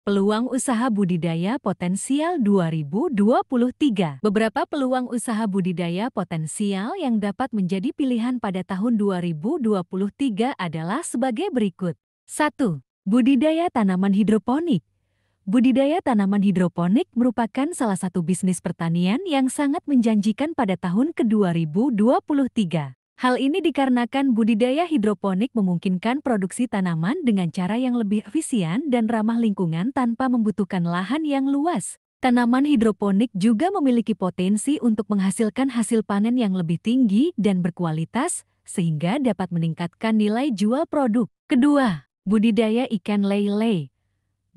Peluang usaha budidaya potensial 2023. Beberapa peluang usaha budidaya potensial yang dapat menjadi pilihan pada tahun 2023 adalah sebagai berikut. 1. Budidaya tanaman hidroponik. Budidaya tanaman hidroponik merupakan salah satu bisnis pertanian yang sangat menjanjikan pada tahun ke-2023. Hal ini dikarenakan budidaya hidroponik memungkinkan produksi tanaman dengan cara yang lebih efisien dan ramah lingkungan tanpa membutuhkan lahan yang luas. Tanaman hidroponik juga memiliki potensi untuk menghasilkan hasil panen yang lebih tinggi dan berkualitas, sehingga dapat meningkatkan nilai jual produk. Kedua, budidaya ikan lele.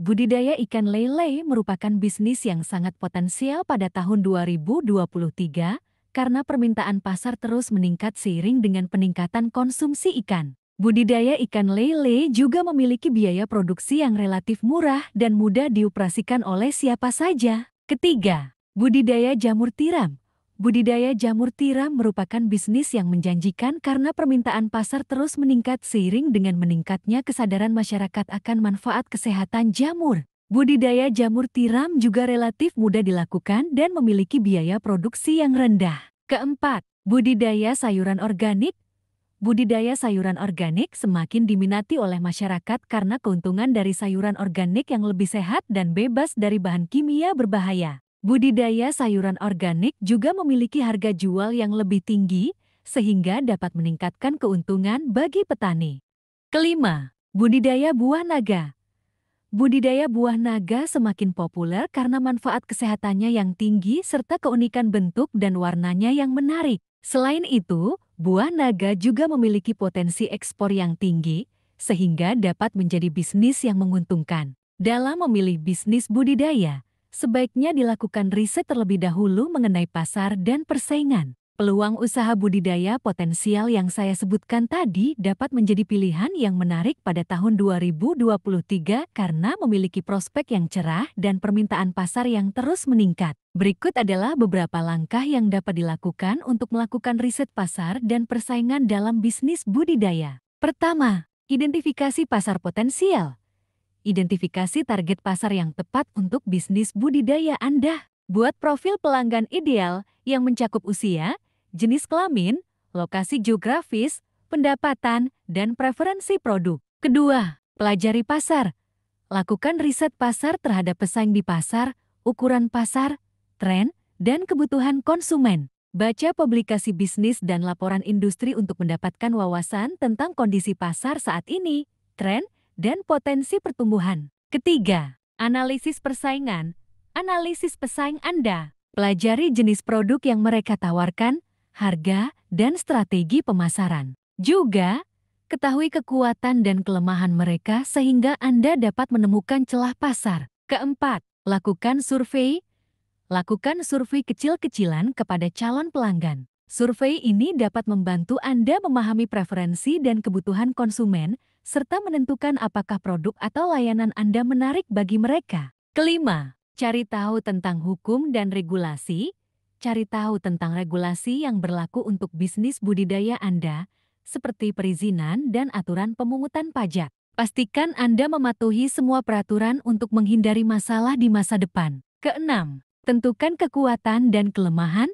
Budidaya ikan lele merupakan bisnis yang sangat potensial pada tahun 2023, karena permintaan pasar terus meningkat seiring dengan peningkatan konsumsi ikan. Budidaya ikan lele juga memiliki biaya produksi yang relatif murah dan mudah dioperasikan oleh siapa saja. Ketiga, budidaya jamur tiram. Budidaya jamur tiram merupakan bisnis yang menjanjikan karena permintaan pasar terus meningkat seiring dengan meningkatnya kesadaran masyarakat akan manfaat kesehatan jamur. Budidaya jamur tiram juga relatif mudah dilakukan dan memiliki biaya produksi yang rendah. Keempat, budidaya sayuran organik. Budidaya sayuran organik semakin diminati oleh masyarakat karena keuntungan dari sayuran organik yang lebih sehat dan bebas dari bahan kimia berbahaya. Budidaya sayuran organik juga memiliki harga jual yang lebih tinggi, sehingga dapat meningkatkan keuntungan bagi petani. Kelima, budidaya buah naga. Budidaya buah naga semakin populer karena manfaat kesehatannya yang tinggi serta keunikan bentuk dan warnanya yang menarik. Selain itu, buah naga juga memiliki potensi ekspor yang tinggi, sehingga dapat menjadi bisnis yang menguntungkan. Dalam memilih bisnis budidaya, sebaiknya dilakukan riset terlebih dahulu mengenai pasar dan persaingan. Peluang usaha budidaya potensial yang saya sebutkan tadi dapat menjadi pilihan yang menarik pada tahun 2023 karena memiliki prospek yang cerah dan permintaan pasar yang terus meningkat. Berikut adalah beberapa langkah yang dapat dilakukan untuk melakukan riset pasar dan persaingan dalam bisnis budidaya. Pertama, identifikasi pasar potensial. Identifikasi target pasar yang tepat untuk bisnis budidaya Anda. Buat profil pelanggan ideal yang mencakup usia, jenis kelamin, lokasi geografis, pendapatan, dan preferensi produk. Kedua, pelajari pasar. Lakukan riset pasar terhadap pesaing di pasar, ukuran pasar, tren, dan kebutuhan konsumen. Baca publikasi bisnis dan laporan industri untuk mendapatkan wawasan tentang kondisi pasar saat ini, tren, dan potensi pertumbuhan. Ketiga, analisis persaingan. Analisis pesaing Anda. Pelajari jenis produk yang mereka tawarkan, harga, dan strategi pemasaran. Juga, ketahui kekuatan dan kelemahan mereka sehingga Anda dapat menemukan celah pasar. Keempat, lakukan survei. Lakukan survei kecil-kecilan kepada calon pelanggan. Survei ini dapat membantu Anda memahami preferensi dan kebutuhan konsumen, serta menentukan apakah produk atau layanan Anda menarik bagi mereka. Kelima, cari tahu tentang hukum dan regulasi. Cari tahu tentang regulasi yang berlaku untuk bisnis budidaya Anda, seperti perizinan dan aturan pemungutan pajak. Pastikan Anda mematuhi semua peraturan untuk menghindari masalah di masa depan. Keenam, tentukan kekuatan dan kelemahan.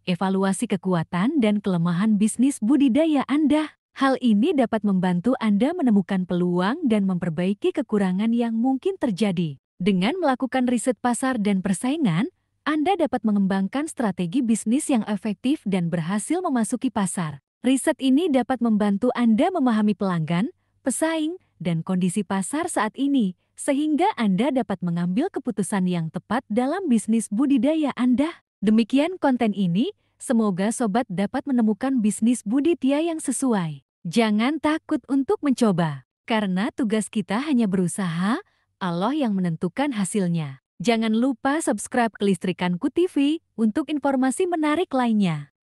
Evaluasi kekuatan dan kelemahan bisnis budidaya Anda. Hal ini dapat membantu Anda menemukan peluang dan memperbaiki kekurangan yang mungkin terjadi. Dengan melakukan riset pasar dan persaingan, Anda dapat mengembangkan strategi bisnis yang efektif dan berhasil memasuki pasar. Riset ini dapat membantu Anda memahami pelanggan, pesaing, dan kondisi pasar saat ini, sehingga Anda dapat mengambil keputusan yang tepat dalam bisnis budidaya Anda. Demikian konten ini, semoga Sobat dapat menemukan bisnis budidaya yang sesuai. Jangan takut untuk mencoba, karena tugas kita hanya berusaha, Allah yang menentukan hasilnya. Jangan lupa subscribe Kelistrikanku TV untuk informasi menarik lainnya.